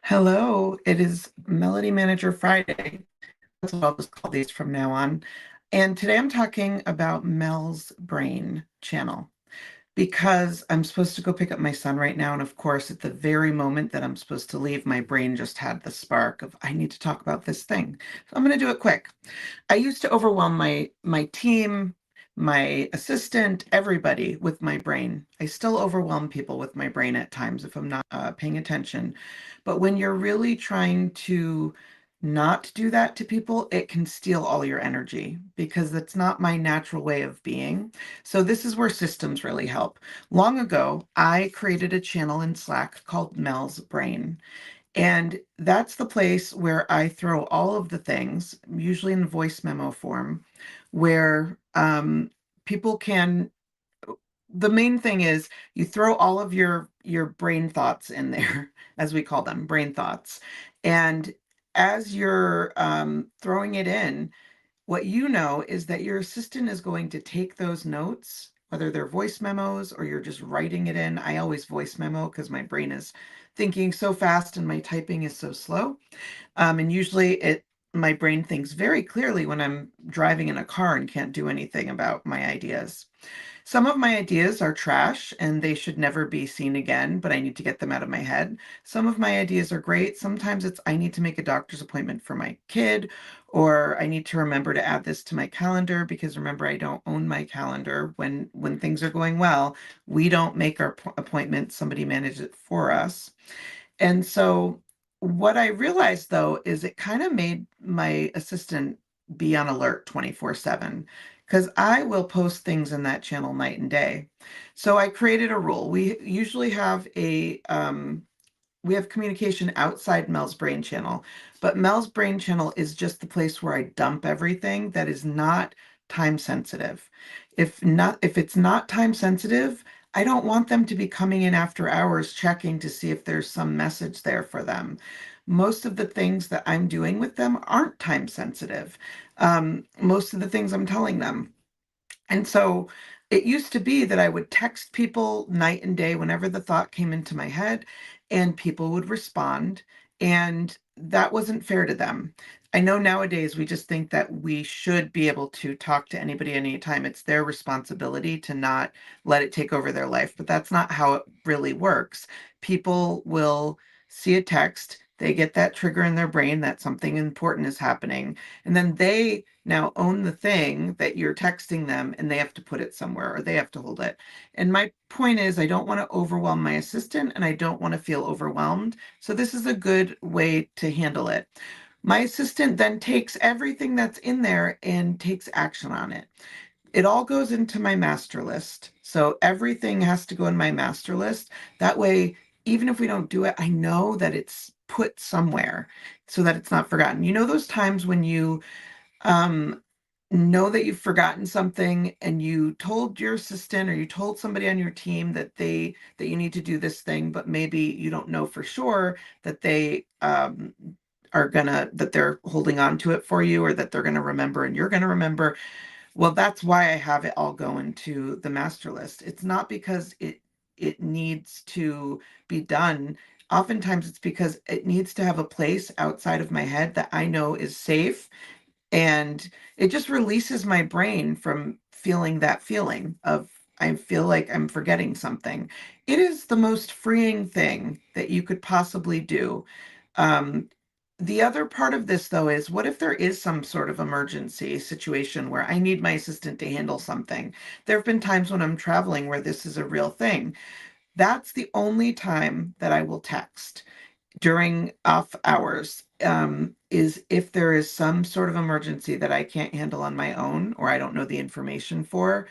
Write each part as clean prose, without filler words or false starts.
Hello, it is Melody Manager Friday. That's what I'll just call these from now on. And today I'm talking about Mel's Brain channel because I'm supposed to go pick up my son right now. And of course, at the very moment that I'm supposed to leave, my brain just had the spark of, I need to talk about this thing. So I'm going to do it quick. I used to overwhelm my team, my assistant, everybody with my brain. I still overwhelm people with my brain at times if I'm not paying attention. But when you're really trying to not do that to people, it can steal all your energy because that's not my natural way of being. So this is where systems really help. Long ago, I created a channel in Slack called Mel's Brain. And that's the place where I throw all of the things, usually in voice memo form, where people can. The main thing is you throw all of your brain thoughts in there, as we call them, brain thoughts. And as you're throwing it in, what you know is that your assistant is going to take those notes, whether they're voice memos or you're just writing it in. I always voice memo because my brain is thinking so fast and my typing is so slow. And usually my brain thinks very clearly when I'm driving in a car and can't do anything about my ideas. Some of my ideas are trash and they should never be seen again, but I need to get them out of my head. Some of my ideas are great. Sometimes it's I need to make a doctor's appointment for my kid, or I need to remember to add this to my calendar because remember I don't own my calendar. When things are going well, we don't make our appointments, somebody manages it for us. And so what I realized though is it kind of made my assistant be on alert 24/7 because I will post things in that channel night and day. So I created a rule. We usually have we have communication outside Mel's Brain channel, but Mel's Brain channel is just the place where I dump everything that is not time sensitive. If it's not time sensitive, I don't want them to be coming in after hours checking to see if there's some message there for them. Most of the things that I'm doing with them aren't time sensitive. Most of the things I'm telling them. And so it used to be that I would text people night and day whenever the thought came into my head, and people would respond. And that wasn't fair to them. I know nowadays we just think that we should be able to talk to anybody anytime. It's their responsibility to not let it take over their life, but that's not how it really works. People will see a text, they get that trigger in their brain that something important is happening, and then they now own the thing that you're texting them and they have to put it somewhere or they have to hold it. And my point is, I don't want to overwhelm my assistant and I don't want to feel overwhelmed. So this is a good way to handle it. My assistant then takes everything that's in there and takes action on it. It all goes into my master list. So everything has to go in my master list. That way, even if we don't do it, I know that it's put somewhere so that it's not forgotten. You know, those times when you um, know that you've forgotten something and you told your assistant or you told somebody on your team that you need to do this thing, but maybe you don't know for sure that they are gonna that they're holding on to it for you or that they're gonna remember and you're gonna remember. Well, that's why I have it all go into the master list. It's not because it needs to be done. Oftentimes it's because it needs to have a place outside of my head that I know is safe, and it just releases my brain from feeling that feeling of I feel like I'm forgetting something. It is the most freeing thing that you could possibly do. Um, the other part of this, though, is what if there is some sort of emergency situation where I need my assistant to handle something? There have been times when I'm traveling where this is a real thing. That's the only time that I will text during off hours, is if there is some sort of emergency that I can't handle on my own or I don't know the information for.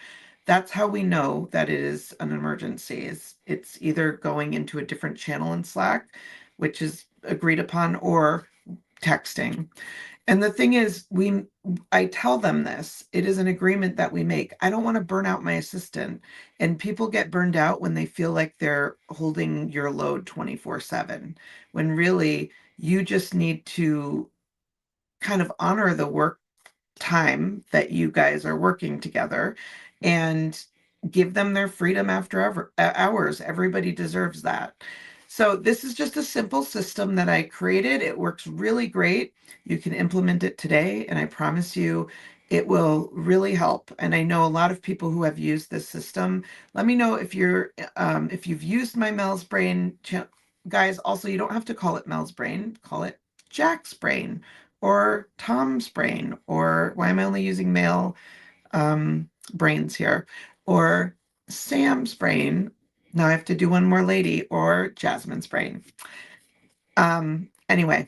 That's how we know that it is an emergency. It's either going into a different channel in Slack, which is agreed upon, or texting. And the thing is, I tell them this. It is an agreement that we make. I don't want to burn out my assistant. And people get burned out when they feel like they're holding your load 24/7, when really you just need to kind of honor the work time that you guys are working together and give them their freedom after hours. Everybody deserves that. So this is just a simple system that I created. It works really great. You can implement it today, and I promise you it will really help. And I know a lot of people who have used this system. Let me know if you've used my Mel's Brain guys. Also, you don't have to call it Mel's Brain, call it Jack's Brain or Tom's Brain, or why am I only using male brains here? Or Sam's Brain. Now I have to do one more lady, or Jasmine's Brain. Anyway,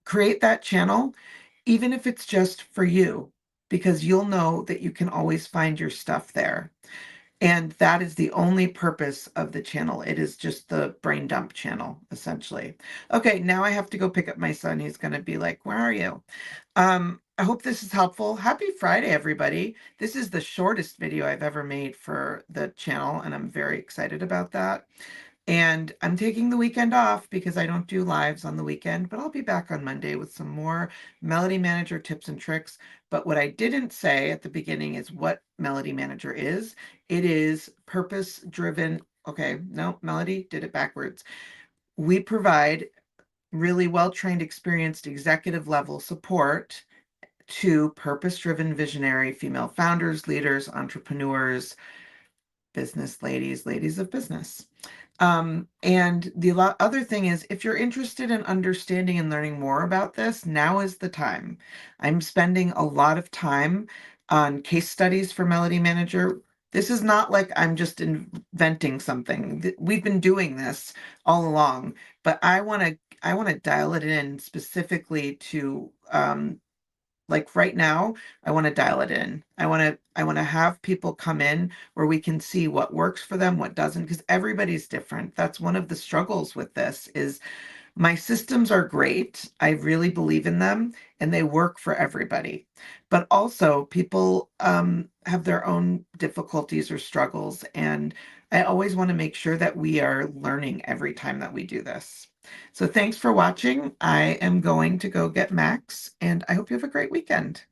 create that channel, even if it's just for you, because you'll know that you can always find your stuff there. And that is the only purpose of the channel. It is just the brain dump channel, essentially. Okay, now I have to go pick up my son. He's going to be like, where are you? I hope this is helpful. Happy Friday, everybody. This is the shortest video I've ever made for the channel, and I'm very excited about that. And I'm taking the weekend off because I don't do lives on the weekend, but I'll be back on Monday with some more Melody Manager tips and tricks. But what I didn't say at the beginning is what Melody Manager is. It is purpose-driven. Okay, no, Melody did it backwards. We provide really well-trained, experienced executive level support to purpose-driven visionary female founders, leaders, entrepreneurs, business ladies, ladies of business. And the other thing is, if you're interested in understanding and learning more about this, now is the time. I'm spending a lot of time on case studies for Melody Manager. This is not like I'm just inventing something. We've been doing this all along, but I want to dial it in specifically to like right now, I want to dial it in. I want to have people come in where we can see what works for them, what doesn't, because everybody's different. That's one of the struggles with this is my systems are great. I really believe in them and they work for everybody. But also people have their own difficulties or struggles. And I always want to make sure that we are learning every time that we do this. So thanks for watching. I am going to go get Max, and I hope you have a great weekend.